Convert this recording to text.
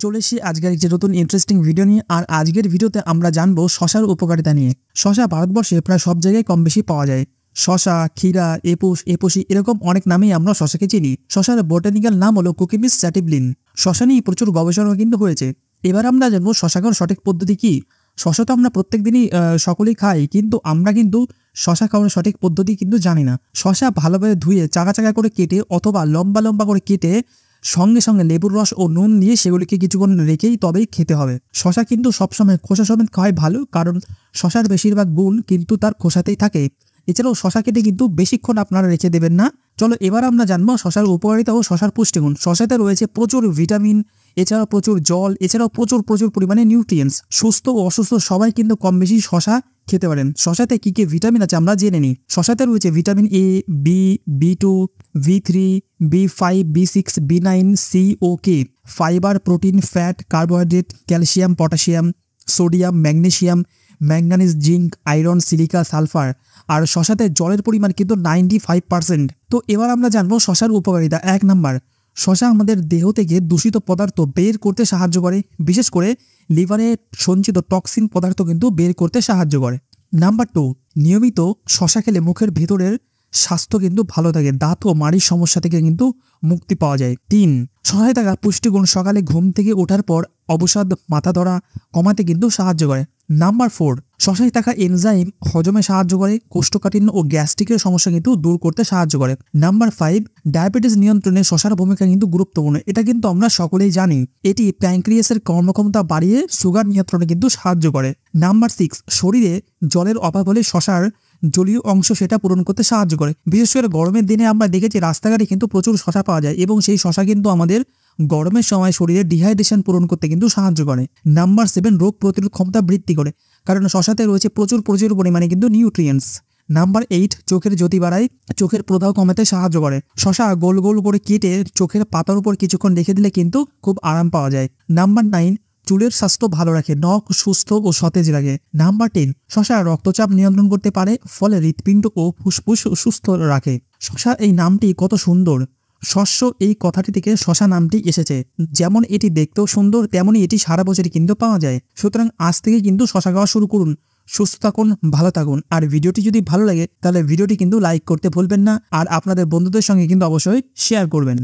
চলে এসেছি আজকের একটি নতুন ইন্টারেস্টিং ভিডিও নিয়ে। আর আজকের ভিডিওতে আমরা জানবো শশার উপকারিতা নিয়ে। শশা ভারতবর্ষে প্রায় সব জায়গায় কম বেশি পাওয়া যায়। শশা, ক্ষীরা, এপোসি এরকম অনেক নামেই আমরা শশাকে চিনি। শশার বোটানিক্যাল নাম হলো কুকিমিস স্যাটিভলিন। শশা নিয়ে প্রচুর গবেষণা কিন্তু হয়েছে। এবার আমরা জানবো শশা খাওয়ার সঠিক পদ্ধতি কি। শশা তো আমরা প্রত্যেক দিনই সকলেই খাই, কিন্তু আমরা কিন্তু শশা খাওয়ার সঠিক পদ্ধতি কিন্তু জানি না। শশা ভালোভাবে ধুয়ে চাকা চাকা করে কেটে অথবা লম্বা লম্বা করে কেটে সঙ্গে সঙ্গে লেবুর রস ও নুন দিয়ে সেগুলিকে কিছুক্ষণ রেখেই তবেই খেতে হবে। শশা কিন্তু সবসময় খোসা সমেত খাওয়াই ভালো, কারণ শশার বেশিরভাগ গুণ কিন্তু তার খোসাতেই থাকে। এছাড়াও শশা কেটে কিন্তু বেশিক্ষণ আপনারা রেখে দেবেন না। চলো এবার আমরা জানবো শশার উপকারিতা ও শশার পুষ্টিগুণ। শশাতে রয়েছে প্রচুর ভিটামিন, এছাড়াও প্রচুর জল, এছাড়াও প্রচুর পরিমাণে নিউট্রিয়েন্টস। সুস্থ ও অসুস্থ সবাই কিন্তু কম বেশি শশা খেতে পারেন। শশাতে কী কী ভিটামিন আছে আমরা জেনে নিই। শশাতে রয়েছে ভিটামিন এ, বি2, বি3, বি5, বি6, বি9, সি ও K, fibre, protein, fat, carbohydrate, calcium, potassium, sodium, magnesium, manganese, zinc, iron, silica, sulphur. আর শশাতে জলের পরিমাণ কিন্তু 95%। তো এবার আমরা জানবো শশার উপকারিতা। 1 নাম্বার, শশা আমাদের দেহ থেকে দূষিত পদার্থ বের করতে সাহায্য করে, বিশেষ করে লিভারে সঞ্চিত টক্সিন পদার্থ কিন্তু বের করতে সাহায্য করে। নাম্বার 2, নিয়মিত শশা খেলে মুখের ভেতরের স্বাস্থ্য কিন্তু ভালো থাকে, দাঁত ও মাড়ির সমস্যা থেকে কিন্তু মুক্তি পাওয়া যায়। 3, শশায় থাকা পুষ্টিগুণ সকালে ঘুম থেকে ওঠার পর অবসাদ, মাথা ধরা কমাতে কিন্তু সাহায্য করে। নাম্বার 4, শশায় থাকা এনজাইম হজমে সাহায্য করে, কোষ্ঠকাঠিন্য ও গ্যাস্ট্রিকের সমস্যা কিন্তু দূর করতে সাহায্য করে। নাম্বার 5, ডায়াবেটিস নিয়ন্ত্রণে শশার ভূমিকা কিন্তু গুরুত্বপূর্ণ। এটা কিন্তু আমরা সকলেই জানি। এটি প্যানক্রিয়াসের কর্মক্ষমতা বাড়িয়ে সুগার নিয়ন্ত্রণে কিন্তু সাহায্য করে। নাম্বার 6, শরীরে জলের অভাব হলে শশার জলীয় অংশ সেটা পূরণ করতে সাহায্য করে। বিশেষ করে গরমের দিনে আমরা দেখেছি রাস্তাঘাটে কিন্তু প্রচুর শশা পাওয়া যায়, এবং সেই শশা কিন্তু আমাদের গরমের সময় শরীরে ডিহাইড্রেশন পূরণ করতে কিন্তু সাহায্য করে। নাম্বার 7, রোগ প্রতিরোধ ক্ষমতা বৃদ্ধি করে, কারণ শশাতে রয়েছে প্রচুর পরিমাণে কিন্তু নিউট্রিয়েন্টস। নাম্বার 8, চোখের জ্যোতি বাড়ায়, চোখের প্রদাহ কমাতে সাহায্য করে। শশা গোল গোল করে কেটে চোখের পাতার উপর কিছুক্ষণ রেখে দিলে কিন্তু খুব আরাম পাওয়া যায়। নাম্বার 9, চুলের স্বাস্থ্য ভালো রাখে, নখ সুস্থ ও সতেজ রাখে। নাম্বার 10, শশা রক্তচাপ নিয়ন্ত্রণ করতে পারে, ফলে হৃৎপিণ্ড ও ফুসফুস সুস্থ রাখে। শশা এই নামটি কত সুন্দর। শস্য এই কথাটি থেকে শশা নামটি এসেছে। যেমন এটি দেখতেও সুন্দর, তেমনই এটি সারা বছরই কিন্তু পাওয়া যায়। সুতরাং আজ থেকে কিন্তু শশা খাওয়া শুরু করুন। সুস্থ থাকুন, ভালো থাকুন। আর ভিডিওটি যদি ভালো লাগে তাহলে ভিডিওটি কিন্তু লাইক করতে ভুলবেন না, আর আপনাদের বন্ধুদের সঙ্গে কিন্তু অবশ্যই শেয়ার করবেন।